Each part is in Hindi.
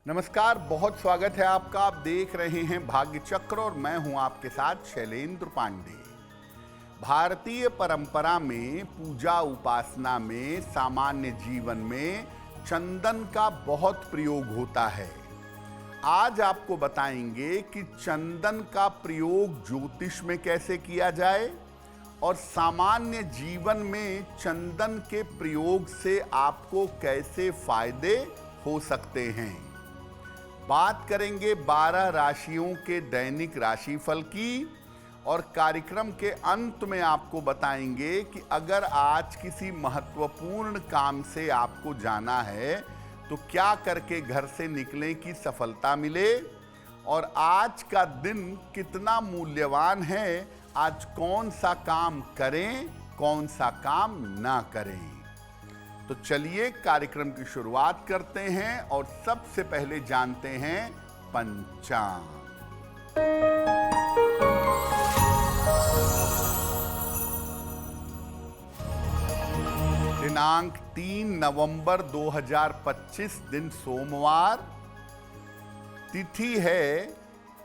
नमस्कार, बहुत स्वागत है आपका। आप देख रहे हैं भाग्य चक्र और मैं हूं आपके साथ शैलेंद्र पांडे। भारतीय परंपरा में पूजा उपासना में सामान्य जीवन में चंदन का बहुत प्रयोग होता है। आज आपको बताएंगे कि चंदन का प्रयोग ज्योतिष में कैसे किया जाए और सामान्य जीवन में चंदन के प्रयोग से आपको कैसे फायदे हो सकते हैं। बात करेंगे 12 राशियों के दैनिक राशिफल की और कार्यक्रम के अंत में आपको बताएंगे कि अगर आज किसी महत्वपूर्ण काम से आपको जाना है तो क्या करके घर से निकलें कि सफलता मिले और आज का दिन कितना मूल्यवान है, आज कौन सा काम करें, कौन सा काम ना करें। तो चलिए कार्यक्रम की शुरुआत करते हैं और सबसे पहले जानते हैं पंचांग। दिनांक 3 नवंबर 2025 दिन सोमवार। तिथि है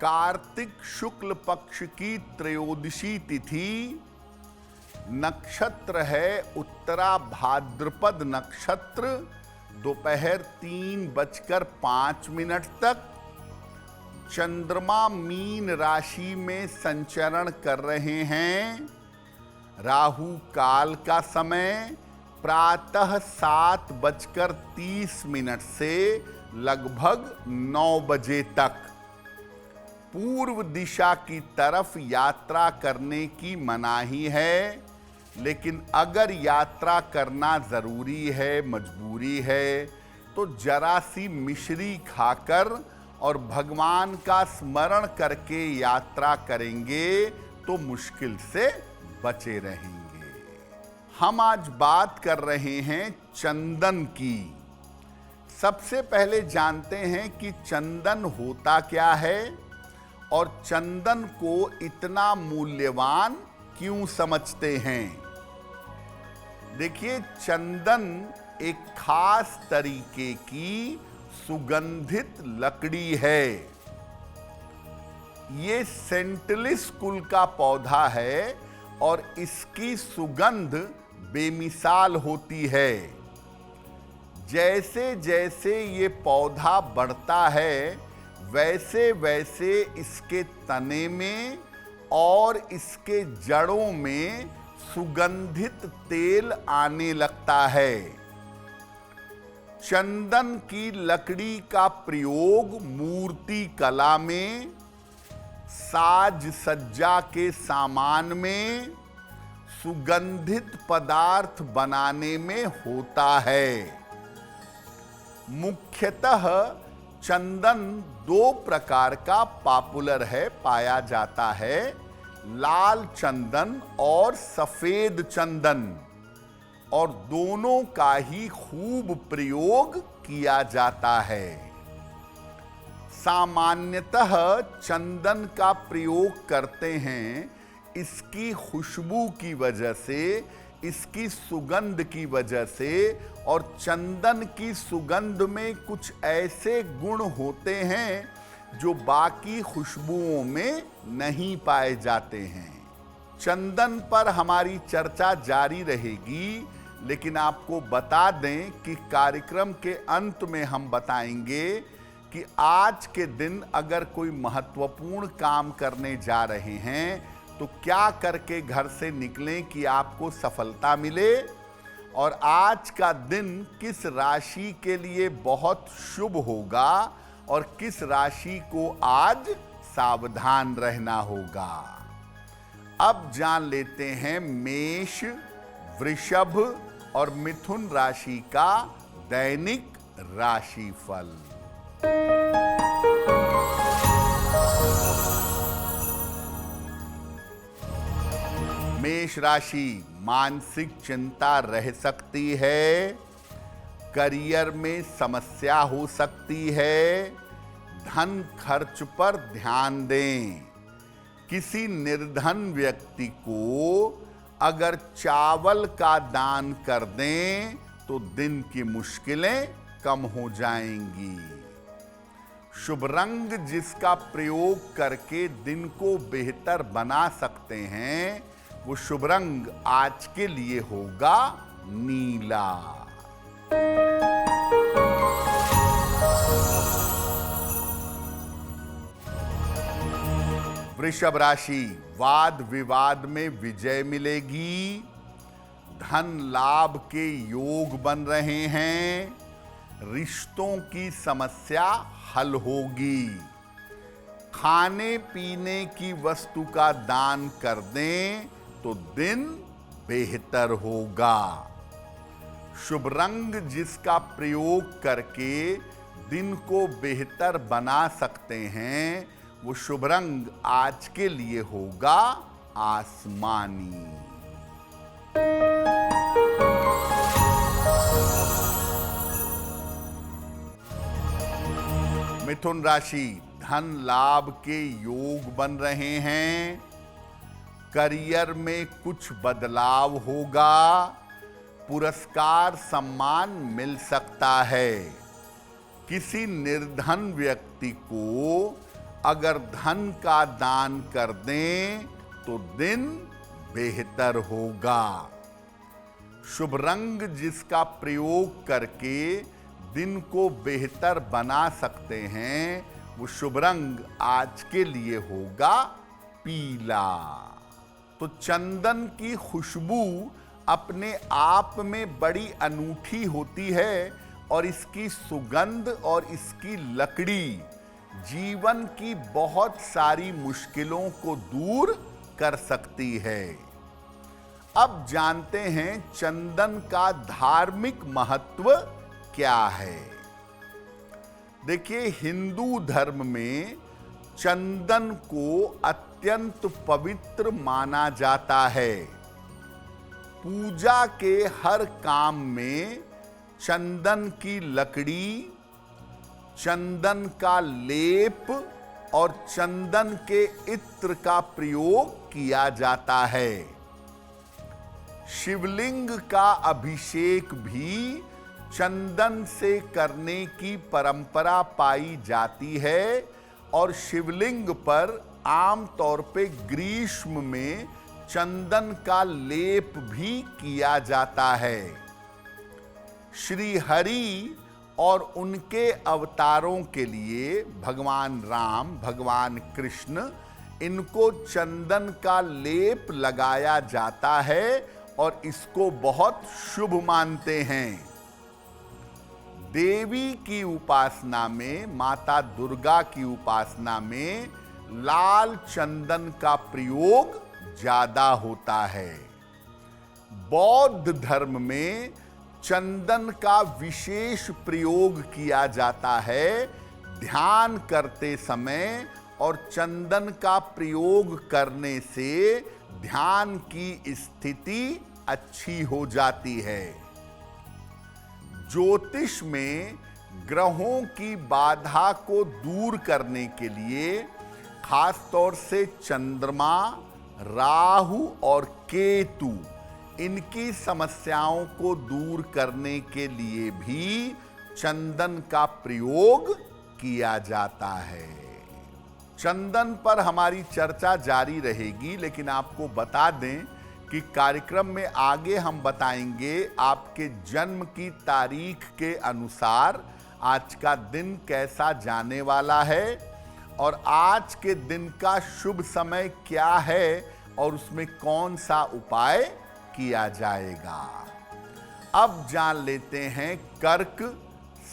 कार्तिक शुक्ल पक्ष की त्रयोदशी तिथि। नक्षत्र है उत्तरा भाद्रपद नक्षत्र। दोपहर 3:05 तक। चंद्रमा मीन राशि में संचरण कर रहे हैं। राहु काल का समय प्रातः 7:30 से लगभग 9 बजे तक। पूर्व दिशा की तरफ यात्रा करने की मनाही है, लेकिन अगर यात्रा करना जरूरी है, मजबूरी है, तो जरा सी मिश्री खाकर और भगवान का स्मरण करके यात्रा करेंगे तो मुश्किल से बचे रहेंगे। हम आज बात कर रहे हैं चंदन की। सबसे पहले जानते हैं कि चंदन होता क्या है और चंदन को इतना मूल्यवान क्यों समझते हैं। देखिए, चंदन एक खास तरीके की सुगंधित लकड़ी है। ये सेंटिलिस कुल का पौधा है और इसकी सुगंध बेमिसाल होती है। जैसे जैसे ये पौधा बढ़ता है वैसे वैसे इसके तने में और इसके जड़ों में सुगंधित तेल आने लगता है। चंदन की लकड़ी का प्रयोग मूर्ति कला में, साज सज्जा के सामान में, सुगंधित पदार्थ बनाने में होता है। मुख्यतः चंदन 2 प्रकार का पॉपुलर है, पाया जाता है, लाल चंदन और सफेद चंदन, और दोनों का ही खूब प्रयोग किया जाता है। सामान्यतः चंदन का प्रयोग करते हैं इसकी खुशबू की वजह से, इसकी सुगंध की वजह से, और चंदन की सुगंध में कुछ ऐसे गुण होते हैं जो बाकी खुशबुओं में नहीं पाए जाते हैं। चंदन पर हमारी चर्चा जारी रहेगी, लेकिन आपको बता दें कि कार्यक्रम के अंत में हम बताएंगे कि आज के दिन अगर कोई महत्वपूर्ण काम करने जा रहे हैं तो क्या करके घर से निकलें कि आपको सफलता मिले, और आज का दिन किस राशि के लिए बहुत शुभ होगा और किस राशि को आज सावधान रहना होगा। अब जान लेते हैं मेष, वृषभ और मिथुन राशि का दैनिक राशिफल। मेष राशि, मानसिक चिंता रह सकती है, करियर में समस्या हो सकती है, धन खर्च पर ध्यान दें। किसी निर्धन व्यक्ति को अगर चावल का दान कर दें तो दिन की मुश्किलें कम हो जाएंगी। शुभ रंग जिसका प्रयोग करके दिन को बेहतर बना सकते हैं, वो शुभ रंग आज के लिए होगा नीला। वृषभ राशि, वाद विवाद में विजय मिलेगी, धन लाभ के योग बन रहे हैं, रिश्तों की समस्या हल होगी, खाने पीने की वस्तु का दान कर दें तो दिन बेहतर होगा। शुभ रंग जिसका प्रयोग करके दिन को बेहतर बना सकते हैं, वो शुभ रंग आज के लिए होगा आसमानी। मिथुन राशि, धन लाभ के योग बन रहे हैं, करियर में कुछ बदलाव होगा, पुरस्कार सम्मान मिल सकता है। किसी निर्धन व्यक्ति को अगर धन का दान कर दें तो दिन बेहतर होगा। शुभ रंग जिसका प्रयोग करके दिन को बेहतर बना सकते हैं, वो शुभ रंग आज के लिए होगा पीला। तो चंदन की खुशबू अपने आप में बड़ी अनूठी होती है और इसकी सुगंध और इसकी लकड़ी जीवन की बहुत सारी मुश्किलों को दूर कर सकती है। अब जानते हैं चंदन का धार्मिक महत्व क्या है। देखिए, हिंदू धर्म में चंदन को अत्यंत पवित्र माना जाता है। पूजा के हर काम में चंदन की लकड़ी, चंदन का लेप और चंदन के इत्र का प्रयोग किया जाता है। शिवलिंग का अभिषेक भी चंदन से करने की परंपरा पाई जाती है और शिवलिंग पर आमतौर पे ग्रीष्म में चंदन का लेप भी किया जाता है। श्री हरि और उनके अवतारों के लिए भगवान राम, भगवान कृष्ण, इनको चंदन का लेप लगाया जाता है और इसको बहुत शुभ मानते हैं। देवी की उपासना में, माता दुर्गा की उपासना में लाल चंदन का प्रयोग ज्यादा होता है। बौद्ध धर्म में चंदन का विशेष प्रयोग किया जाता है ध्यान करते समय, और चंदन का प्रयोग करने से ध्यान की स्थिति अच्छी हो जाती है। ज्योतिष में ग्रहों की बाधा को दूर करने के लिए खास तौर से चंद्रमा, राहु और केतु, इनकी समस्याओं को दूर करने के लिए भी चंदन का प्रयोग किया जाता है। चंदन पर हमारी चर्चा जारी रहेगी, लेकिन आपको बता दें कि कार्यक्रम में आगे हम बताएंगे आपके जन्म की तारीख के अनुसार आज का दिन कैसा जाने वाला है और आज के दिन का शुभ समय क्या है और उसमें कौन सा उपाय किया जाएगा। अब जान लेते हैं कर्क,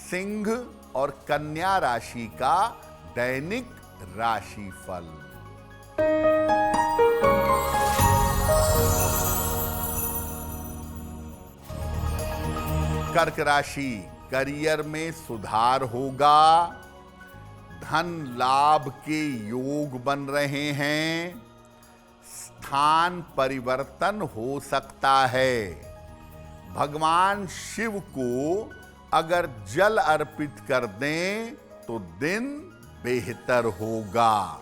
सिंह और कन्या राशि का दैनिक राशिफल। कर्क राशि, करियर में सुधार होगा, धन लाभ के योग बन रहे हैं, स्थान परिवर्तन हो सकता है। भगवान शिव को अगर जल अर्पित कर दें तो दिन बेहतर होगा।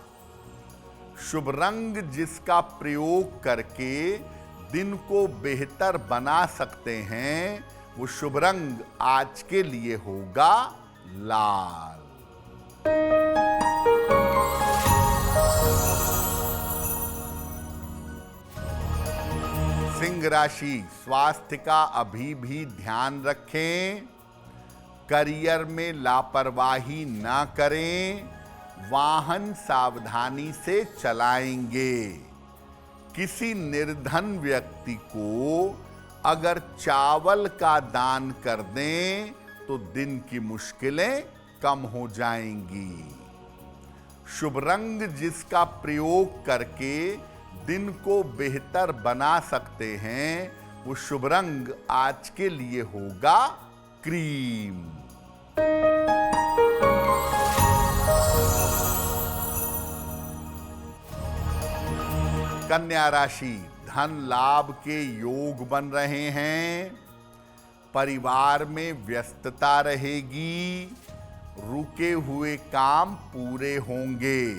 शुभ रंग जिसका प्रयोग करके दिन को बेहतर बना सकते हैं, वो शुभ रंग आज के लिए होगा लाल। सिंह राशि, स्वास्थ्य का अभी भी ध्यान रखें, करियर में लापरवाही ना करें, वाहन सावधानी से चलाएंगे। किसी निर्धन व्यक्ति को अगर चावल का दान कर दें तो दिन की मुश्किलें कम हो जाएंगी। शुभ रंग जिसका प्रयोग करके दिन को बेहतर बना सकते हैं, वो शुभ रंग आज के लिए होगा क्रीम। कन्या राशि, धन लाभ के योग बन रहे हैं, परिवार में व्यस्तता रहेगी, रुके हुए काम पूरे होंगे।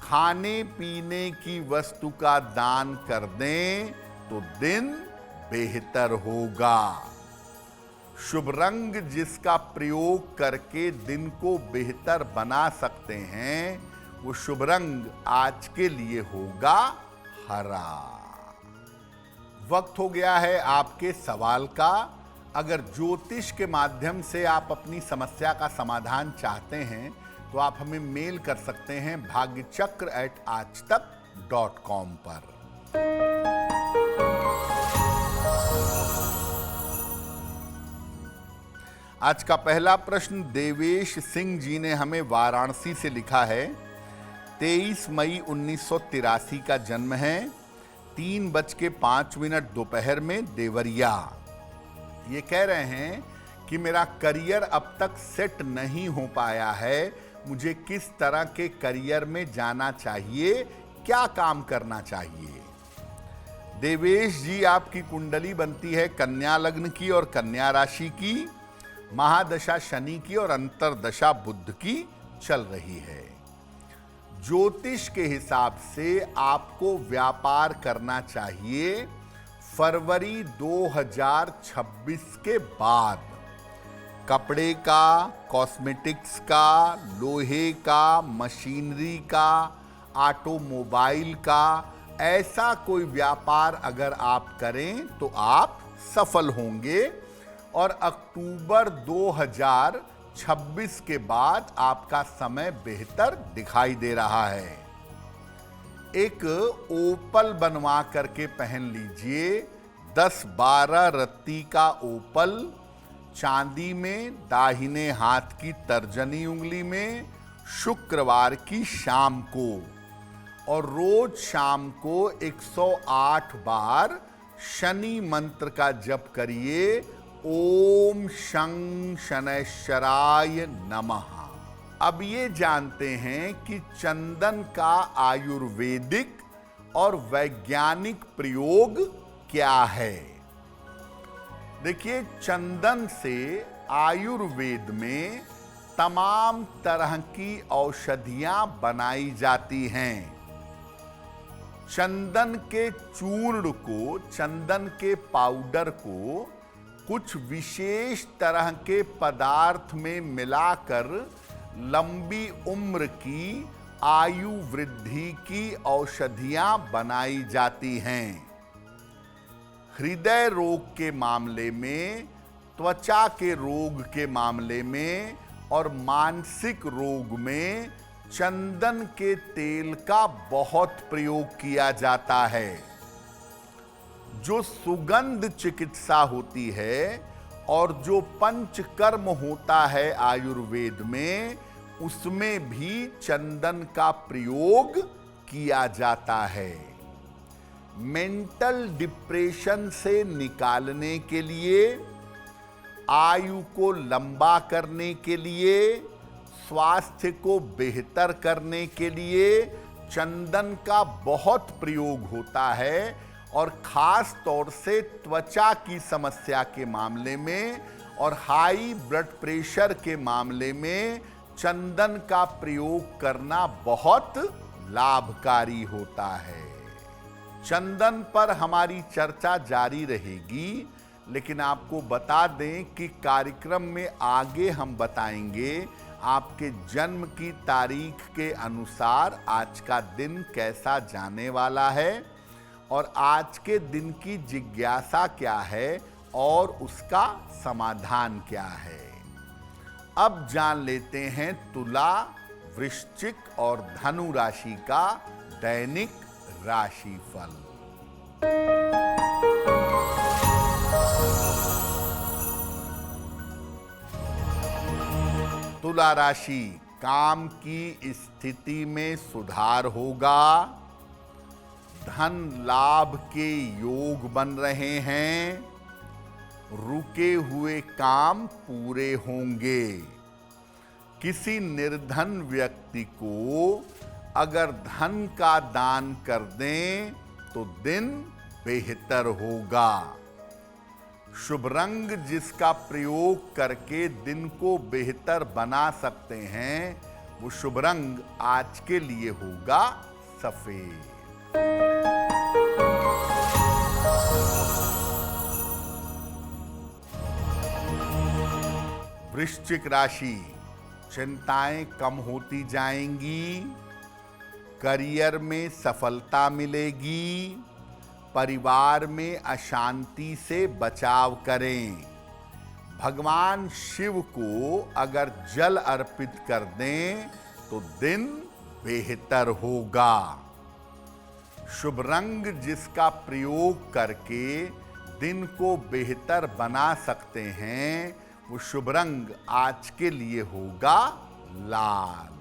खाने पीने की वस्तु का दान कर दें तो दिन बेहतर होगा। शुभ रंग जिसका प्रयोग करके दिन को बेहतर बना सकते हैं, वो शुभ रंग आज के लिए होगा हरा। वक्त हो गया है आपके सवाल का। अगर ज्योतिष के माध्यम से आप अपनी समस्या का समाधान चाहते हैं तो आप हमें मेल कर सकते हैं bhagyachakra@aajtak.com पर। आज का पहला प्रश्न देवेश सिंह जी ने हमें वाराणसी से लिखा है। 23 मई 1983 का जन्म है, 3:05 दोपहर में देवरिया। ये कह रहे हैं कि मेरा करियर अब तक सेट नहीं हो पाया है, मुझे किस तरह के करियर में जाना चाहिए, क्या काम करना चाहिए। देवेश जी, आपकी कुंडली बनती है कन्या लग्न की और कन्या राशि की, महादशा शनि की और अंतरदशा बुध की चल रही है। ज्योतिष के हिसाब से आपको व्यापार करना चाहिए फरवरी 2026 के बाद। कपड़े का, कॉस्मेटिक्स का, लोहे का, मशीनरी का, ऑटोमोबाइल का, ऐसा कोई व्यापार अगर आप करें तो आप सफल होंगे और अक्टूबर 2026 के बाद आपका समय बेहतर दिखाई दे रहा है। एक ओपल बनवा करके पहन लीजिए, 10-12 रत्ती का ओपल, चांदी में, दाहिने हाथ की तर्जनी उंगली में, शुक्रवार की शाम को, और रोज शाम को 108 बार शनि मंत्र का जप करिए, ओम शं शनैश्चराय नमः। अब ये जानते हैं कि चंदन का आयुर्वेदिक और वैज्ञानिक प्रयोग क्या है। देखिए, चंदन से आयुर्वेद में तमाम तरह की औषधियां बनाई जाती हैं। चंदन के चूर्ण को, चंदन के पाउडर को कुछ विशेष तरह के पदार्थ में मिलाकर लंबी उम्र की, आयु वृद्धि की औषधियां बनाई जाती हैं। हृदय रोग के मामले में, त्वचा के रोग के मामले में और मानसिक रोग में चंदन के तेल का बहुत प्रयोग किया जाता है। जो सुगंध चिकित्सा होती है और जो पंचकर्म होता है आयुर्वेद में, उसमें भी चंदन का प्रयोग किया जाता है। मेंटल डिप्रेशन से निकालने के लिए, आयु को लंबा करने के लिए, स्वास्थ्य को बेहतर करने के लिए चंदन का बहुत प्रयोग होता है और खास तौर से त्वचा की समस्या के मामले में और हाई ब्लड प्रेशर के मामले में चंदन का प्रयोग करना बहुत लाभकारी होता है। चंदन पर हमारी चर्चा जारी रहेगी, लेकिन आपको बता दें कि कार्यक्रम में आगे हम बताएंगे आपके जन्म की तारीख के अनुसार आज का दिन कैसा जाने वाला है और आज के दिन की जिज्ञासा क्या है और उसका समाधान क्या है। अब जान लेते हैं तुला, वृश्चिक और धनु राशि का दैनिक राशिफल। तुला राशि, काम की स्थिति में सुधार होगा। धन लाभ के योग बन रहे हैं। रुके हुए काम पूरे होंगे। किसी निर्धन व्यक्ति को अगर धन का दान कर दें तो दिन बेहतर होगा। शुभ रंग जिसका प्रयोग करके दिन को बेहतर बना सकते हैं, वो शुभ रंग आज के लिए होगा सफेद। वृश्चिक राशि, चिंताएं कम होती जाएंगी। करियर में सफलता मिलेगी। परिवार में अशांति से बचाव करें। भगवान शिव को अगर जल अर्पित कर दें तो दिन बेहतर होगा। शुभ रंग जिसका प्रयोग करके दिन को बेहतर बना सकते हैं, वो शुभ रंग आज के लिए होगा लाल।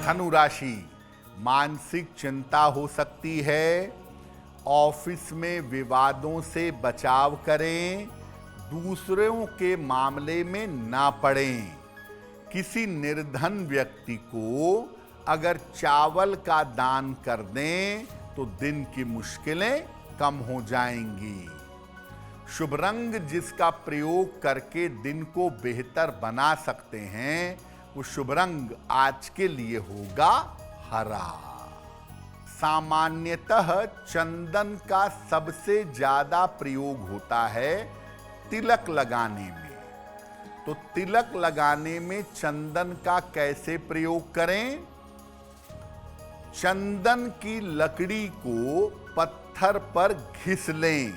धनु राशि, मानसिक चिंता हो सकती है। ऑफिस में विवादों से बचाव करें। दूसरों के मामले में ना पड़ें। किसी निर्धन व्यक्ति को अगर चावल का दान कर दें तो दिन की मुश्किलें कम हो जाएंगी। शुभ रंग जिसका प्रयोग करके दिन को बेहतर बना सकते हैं, वो शुभ रंग आज के लिए होगा हरा। सामान्यतः चंदन का सबसे ज्यादा प्रयोग होता है तिलक लगाने में। तो तिलक लगाने में चंदन का कैसे प्रयोग करें? चंदन की लकड़ी को पत्थर पर घिस लें।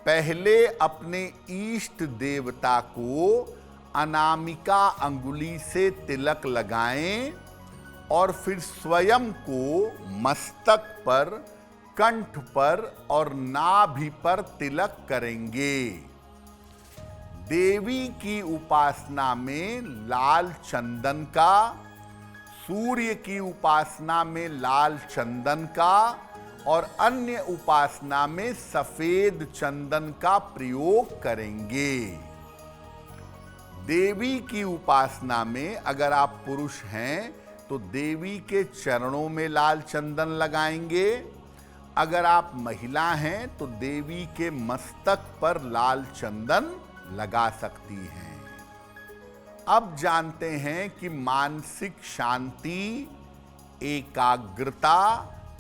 पहले अपने इष्ट देवता को अनामिका अंगुली से तिलक लगाएं और फिर स्वयं को मस्तक पर, कंठ पर और नाभि पर तिलक करेंगे। देवी की उपासना में लाल चंदन का, सूर्य की उपासना में लाल चंदन का और अन्य उपासना में सफेद चंदन का प्रयोग करेंगे। देवी की उपासना में अगर आप पुरुष हैं तो देवी के चरणों में लाल चंदन लगाएंगे। अगर आप महिला हैं तो देवी के मस्तक पर लाल चंदन लगा सकती हैं। अब जानते हैं कि मानसिक शांति, एकाग्रता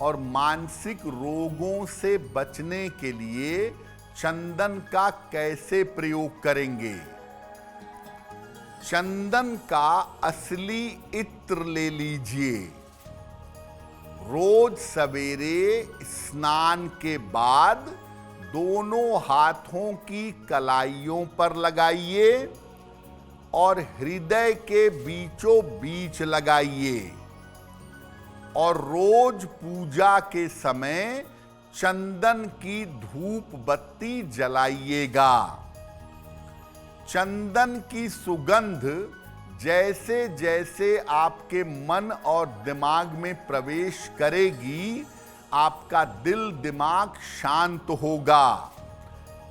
और मानसिक रोगों से बचने के लिए चंदन का कैसे प्रयोग करेंगे। चंदन का असली इत्र ले लीजिए। रोज सवेरे स्नान के बाद दोनों हाथों की कलाइयों पर लगाइए और हृदय के बीचों बीच लगाइए और रोज पूजा के समय चंदन की धूप बत्ती जलाइएगा। चंदन की सुगंध जैसे जैसे आपके मन और दिमाग में प्रवेश करेगी, आपका दिल दिमाग शांत होगा,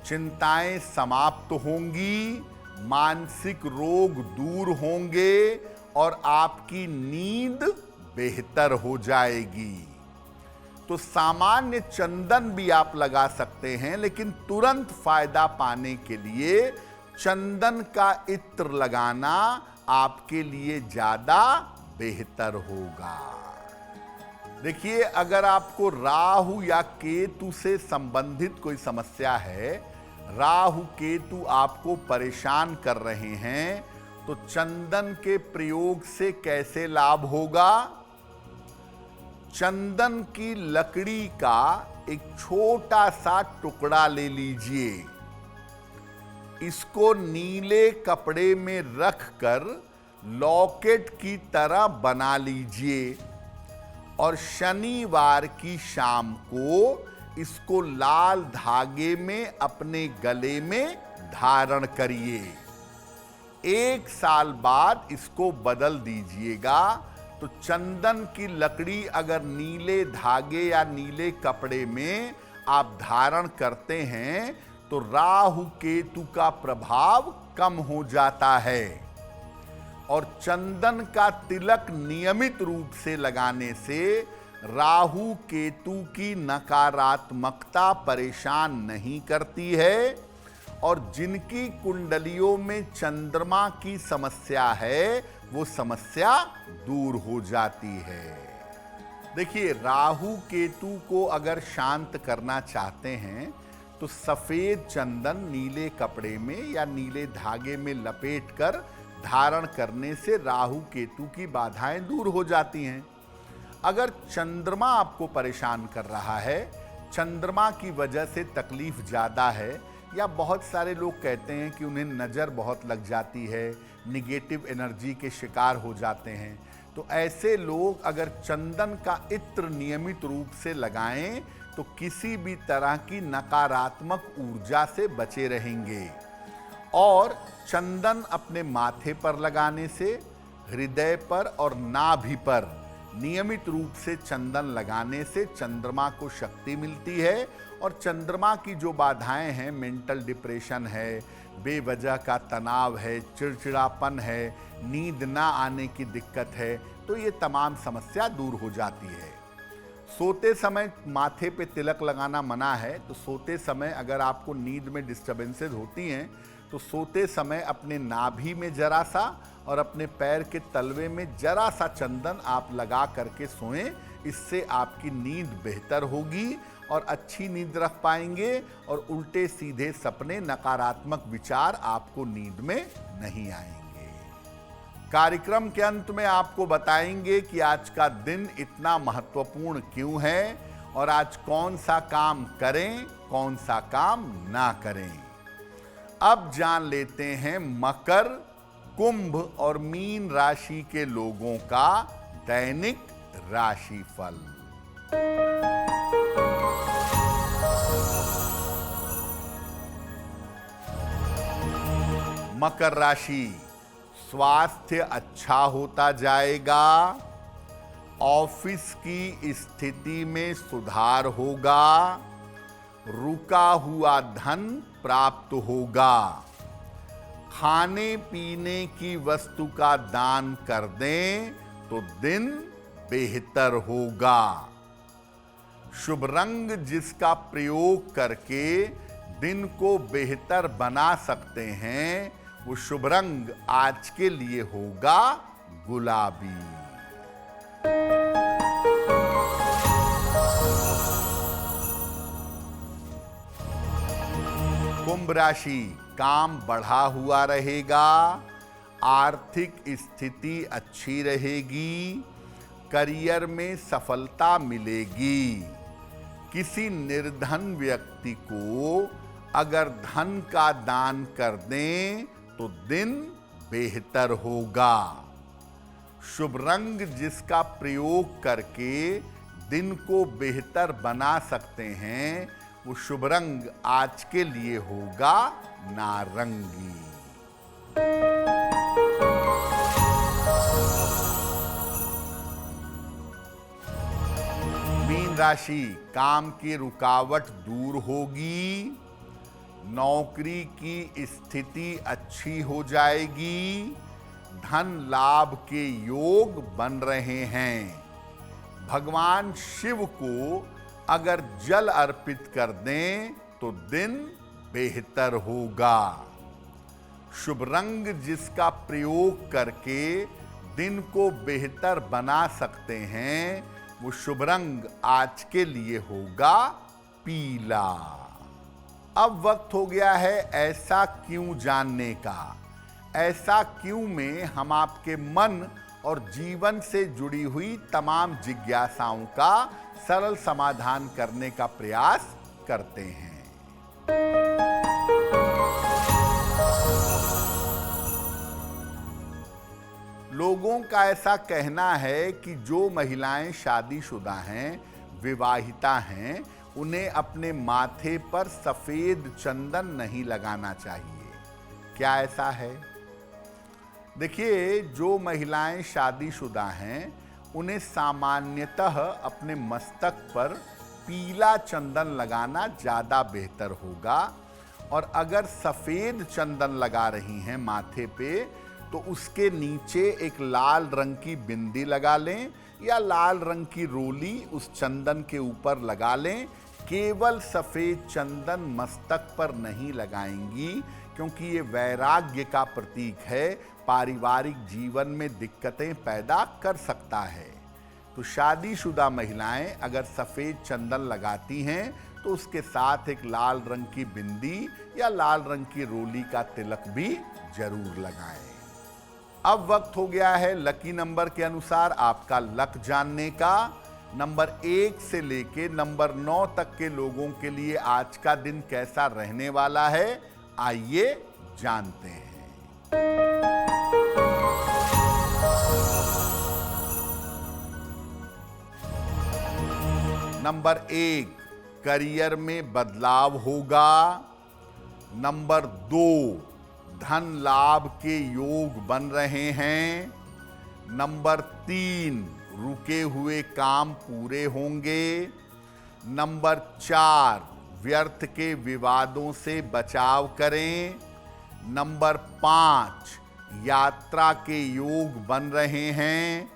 चिंताएं समाप्त होंगी, मानसिक रोग दूर होंगे और आपकी नींद बेहतर हो जाएगी। तो सामान्य चंदन भी आप लगा सकते हैं, लेकिन तुरंत फायदा पाने के लिए चंदन का इत्र लगाना आपके लिए ज्यादा बेहतर होगा। देखिए, अगर आपको राहु या केतु से संबंधित कोई समस्या है, राहु केतु आपको परेशान कर रहे हैं, तो चंदन के प्रयोग से कैसे लाभ होगा? चंदन की लकड़ी का एक छोटा सा टुकड़ा ले लीजिए, इसको नीले कपड़े में रखकर लॉकेट की तरह बना लीजिए और शनिवार की शाम को इसको लाल धागे में अपने गले में धारण करिए। 1 साल बाद इसको बदल दीजिएगा। तो चंदन की लकड़ी अगर नीले धागे या नीले कपड़े में आप धारण करते हैं तो राहु केतु का प्रभाव कम हो जाता है। और चंदन का तिलक नियमित रूप से लगाने से राहु केतु की नकारात्मकता परेशान नहीं करती है और जिनकी कुंडलियों में चंद्रमा की समस्या है वो समस्या दूर हो जाती है। देखिए, राहु केतु को अगर शांत करना चाहते हैं तो सफेद चंदन नीले कपड़े में या नीले धागे में लपेटकर धारण करने से राहु केतु की बाधाएं दूर हो जाती हैं। अगर चंद्रमा आपको परेशान कर रहा है, चंद्रमा की वजह से तकलीफ ज़्यादा है, या बहुत सारे लोग कहते हैं कि उन्हें नज़र बहुत लग जाती है, निगेटिव एनर्जी के शिकार हो जाते हैं, तो ऐसे लोग अगर चंदन का इत्र नियमित रूप से लगाएं तो किसी भी तरह की नकारात्मक ऊर्जा से बचे रहेंगे। और चंदन अपने माथे पर लगाने से, हृदय पर और नाभि पर नियमित रूप से चंदन लगाने से चंद्रमा को शक्ति मिलती है और चंद्रमा की जो बाधाएं हैं, मेंटल डिप्रेशन है, बेवजह का तनाव है, चिड़चिड़ापन है, नींद ना आने की दिक्कत है, तो ये तमाम समस्या दूर हो जाती है। सोते समय माथे पे तिलक लगाना मना है, तो सोते समय अगर आपको नींद में डिस्टर्बेंसेस होती हैं तो सोते समय अपने नाभि में जरा सा और अपने पैर के तलवे में जरा सा चंदन आप लगा करके सोएं। इससे आपकी नींद बेहतर होगी और अच्छी नींद रख पाएंगे और उल्टे सीधे सपने, नकारात्मक विचार आपको नींद में नहीं आएंगे। कार्यक्रम के अंत में आपको बताएंगे कि आज का दिन इतना महत्वपूर्ण क्यों है और आज कौन सा काम करें, कौन सा काम ना करें। अब जान लेते हैं मकर, कुंभ और मीन राशि के लोगों का दैनिक राशिफल। मकर राशि, स्वास्थ्य अच्छा होता जाएगा, ऑफिस की स्थिति में सुधार होगा, रुका हुआ धन प्राप्त होगा, खाने पीने की वस्तु का दान कर दें तो दिन बेहतर होगा। शुभ रंग जिसका प्रयोग करके दिन को बेहतर बना सकते हैं वो शुभ रंग आज के लिए होगा गुलाबी। कुंभ राशि, काम बढ़ा हुआ रहेगा, आर्थिक स्थिति अच्छी रहेगी, करियर में सफलता मिलेगी। किसी निर्धन व्यक्ति को अगर धन का दान कर दें तो दिन बेहतर होगा। शुभ रंग जिसका प्रयोग करके दिन को बेहतर बना सकते हैं वो शुभ रंग आज के लिए होगा नारंगी। मीन राशि, काम की रुकावट दूर होगी, नौकरी की स्थिति अच्छी हो जाएगी, धन लाभ के योग बन रहे हैं। भगवान शिव को अगर जल अर्पित कर दें तो दिन बेहतर होगा। शुभ रंग जिसका प्रयोग करके दिन को बेहतर बना सकते हैं वो शुभ रंग आज के लिए होगा पीला। अब वक्त हो गया है ऐसा क्यों जानने का। ऐसा क्यों में हम आपके मन और जीवन से जुड़ी हुई तमाम जिज्ञासाओं का सरल समाधान करने का प्रयास करते हैं। लोगों का ऐसा कहना है कि जो महिलाएं शादीशुदा हैं, विवाहिता हैं, उन्हें अपने माथे पर सफेद चंदन नहीं लगाना चाहिए। क्या ऐसा है? देखिए, जो महिलाएं शादीशुदा हैं, उन्हें सामान्यतः अपने मस्तक पर पीला चंदन लगाना ज़्यादा बेहतर होगा। और अगर सफ़ेद चंदन लगा रही हैं माथे पे, तो उसके नीचे एक लाल रंग की बिंदी लगा लें या लाल रंग की रोली उस चंदन के ऊपर लगा लें। केवल सफ़ेद चंदन मस्तक पर नहीं लगाएंगी, क्योंकि ये वैराग्य का प्रतीक है, पारिवारिक जीवन में दिक्कतें पैदा कर सकता है। तो शादीशुदा महिलाएं अगर सफ़ेद चंदन लगाती हैं, तो उसके साथ एक लाल रंग की बिंदी या लाल रंग की रोली का तिलक भी जरूर लगाएं। अब वक्त हो गया है लकी नंबर के अनुसार आपका लक जानने का। नंबर 1 से लेके नंबर 9 तक के लोगों के लिए आज का दिन कैसा रहने वाला है, आइए जानते हैं। नंबर 1, करियर में बदलाव होगा। नंबर 2, धन लाभ के योग बन रहे हैं। नंबर 3, रुके हुए काम पूरे होंगे। नंबर 4, व्यर्थ के विवादों से बचाव करें। नंबर 5, यात्रा के योग बन रहे हैं।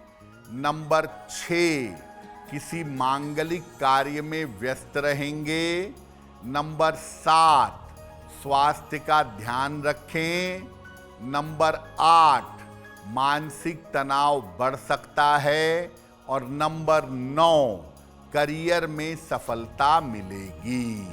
नंबर 6, किसी मांगलिक कार्य में व्यस्त रहेंगे। नंबर 7, स्वास्थ्य का ध्यान रखें। नंबर 8, मानसिक तनाव बढ़ सकता है। और नंबर 9, करियर में सफलता मिलेगी।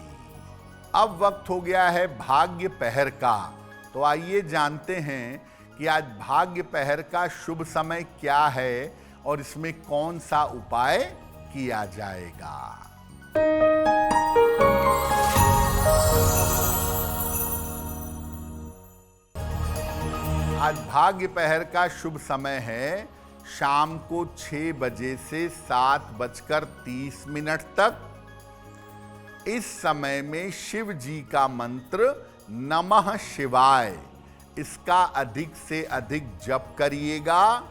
अब वक्त हो गया है भाग्य पहर का। तो आइए जानते हैं कि आज भाग्य पहर का शुभ समय क्या है और इसमें कौन सा उपाय किया जाएगा। आज भाग्य पहर का शुभ समय है शाम को 6 बजे से 7:30 तक। इस समय में शिव जी का मंत्र नमः शिवाय, इसका अधिक से अधिक जप करिएगा।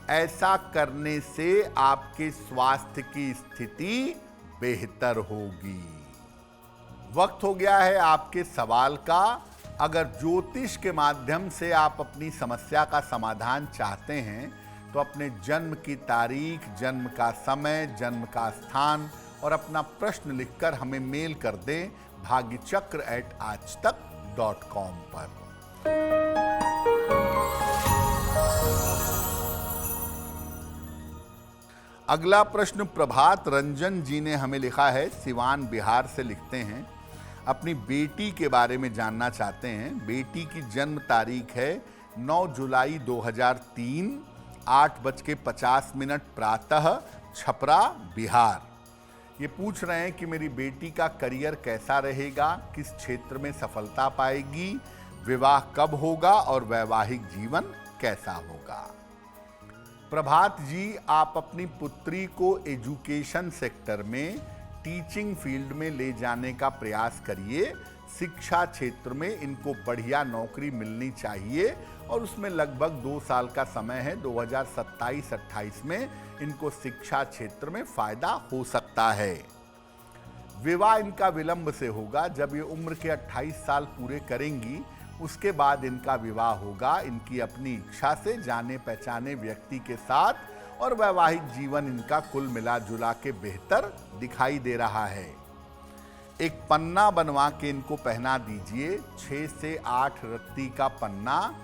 ऐसा करने से आपके स्वास्थ्य की स्थिति बेहतर होगी। वक्त हो गया है आपके सवाल का। अगर ज्योतिष के माध्यम से आप अपनी समस्या का समाधान चाहते हैं, तो अपने जन्म की तारीख, जन्म का समय, जन्म का स्थान और अपना प्रश्न लिखकर हमें मेल कर दें bhagyachakra@aajtak.com पर। अगला प्रश्न प्रभात रंजन जी ने हमें लिखा है, सिवान बिहार से लिखते हैं। अपनी बेटी के बारे में जानना चाहते हैं। बेटी की जन्म तारीख है 9 जुलाई 2003, 8:50 प्रातः, छपरा, बिहार। ये पूछ रहे हैं कि मेरी बेटी का करियर कैसा रहेगा, किस क्षेत्र में सफलता पाएगी, विवाह कब होगा और वैवाहिक जीवन कैसा होगा। प्रभात जी, आप अपनी पुत्री को एजुकेशन सेक्टर में, टीचिंग फील्ड में ले जाने का प्रयास करिए। शिक्षा क्षेत्र में इनको बढ़िया नौकरी मिलनी चाहिए और उसमें लगभग 2 साल का समय है। 2027-28 में इनको शिक्षा क्षेत्र में फायदा हो सकता है। विवाह इनका विलंब से होगा। जब ये उम्र के 28 साल पूरे करेंगी, उसके बाद इनका विवाह होगा इनकी अपनी इच्छा से, जाने पहचाने व्यक्ति के साथ, और वैवाहिक जीवन इनका कुल मिला जुला के बेहतर दिखाई दे रहा है। एक पन्ना बनवा के इनको पहना दीजिए, 6 से 8 रत्ती का पन्ना,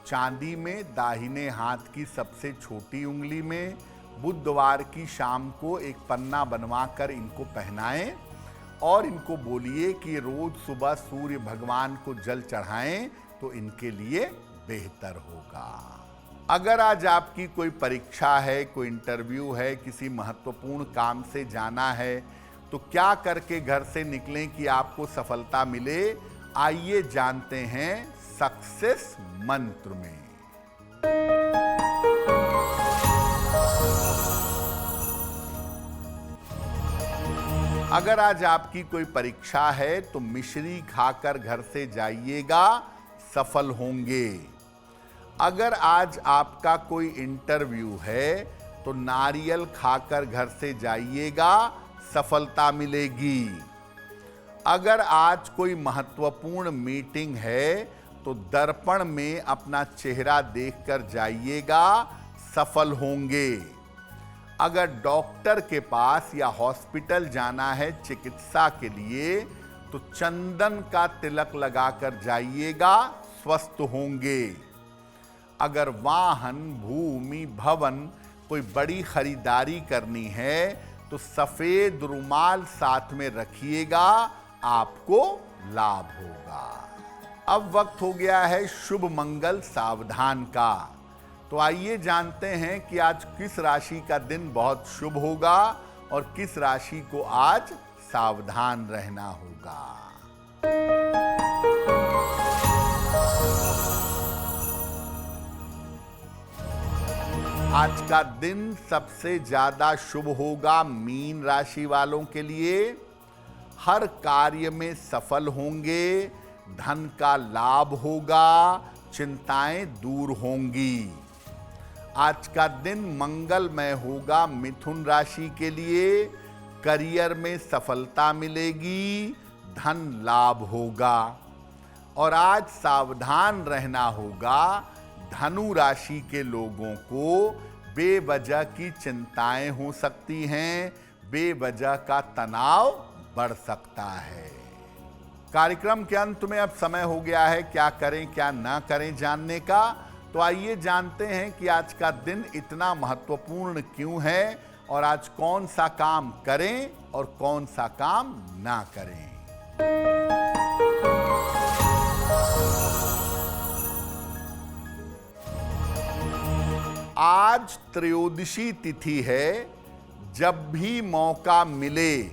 चांदी में, दाहिने हाथ की सबसे छोटी उंगली में। बुधवार की शाम को एक पन्ना बनवा कर इनको पहनाएं और इनको बोलिए कि रोज सुबह सूर्य भगवान को जल चढ़ाएं तो इनके लिए बेहतर होगा। अगर आज आपकी कोई परीक्षा है, कोई इंटरव्यू है, किसी महत्वपूर्ण काम से जाना है, तो क्या करके घर से निकलें कि आपको सफलता मिले? आइए जानते हैं सक्सेस मंत्र में। अगर आज आपकी कोई परीक्षा है तो मिश्री खाकर घर से जाइएगा, सफल होंगे। अगर आज आपका कोई इंटरव्यू है तो नारियल खाकर घर से जाइएगा, सफलता मिलेगी। अगर आज कोई महत्वपूर्ण मीटिंग है तो दर्पण में अपना चेहरा देखकर जाइएगा, सफल होंगे। अगर डॉक्टर के पास या हॉस्पिटल जाना है चिकित्सा के लिए तो चंदन का तिलक लगाकर जाइएगा, स्वस्थ होंगे। अगर वाहन, भूमि, भवन कोई बड़ी खरीदारी करनी है तो सफेद रुमाल साथ में रखिएगा, आपको लाभ होगा। अब वक्त हो गया है शुभ मंगल सावधान का। तो आइए जानते हैं कि आज किस राशि का दिन बहुत शुभ होगा और किस राशि को आज सावधान रहना होगा। आज का दिन सबसे ज्यादा शुभ होगा मीन राशि वालों के लिए। हर कार्य में सफल होंगे, धन का लाभ होगा, चिंताएं दूर होंगी। आज का दिन मंगलमय होगा मिथुन राशि के लिए। करियर में सफलता मिलेगी, धन लाभ होगा। और आज सावधान रहना होगा धनु राशि के लोगों को। बेवजह की चिंताएं हो सकती हैं, बेवजह का तनाव बढ़ सकता है। कार्यक्रम के अंत में अब समय हो गया है क्या करें क्या ना करें जानने का। तो आइए जानते हैं कि आज का दिन इतना महत्वपूर्ण क्यों है और आज कौन सा काम करें और कौन सा काम ना करें। आज त्रयोदशी तिथि है। जब भी मौका मिले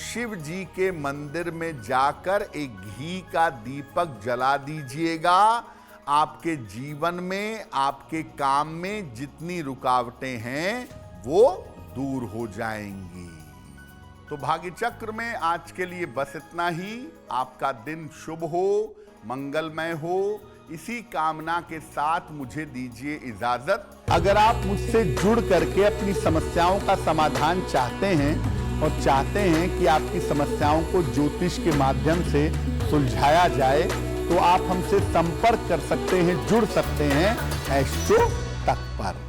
शिव जी के मंदिर में जाकर एक घी का दीपक जला दीजिएगा। आपके जीवन में, आपके काम में जितनी रुकावटें हैं वो दूर हो जाएंगी। तो भाग्य चक्र में आज के लिए बस इतना ही। आपका दिन शुभ हो, मंगलमय हो, इसी कामना के साथ मुझे दीजिए इजाजत। अगर आप मुझसे जुड़ करके अपनी समस्याओं का समाधान चाहते हैं और चाहते हैं कि आपकी समस्याओं को ज्योतिष के माध्यम से सुलझाया जाए तो आप हमसे संपर्क कर सकते हैं, जुड़ सकते हैं एस्ट्रो तक पर।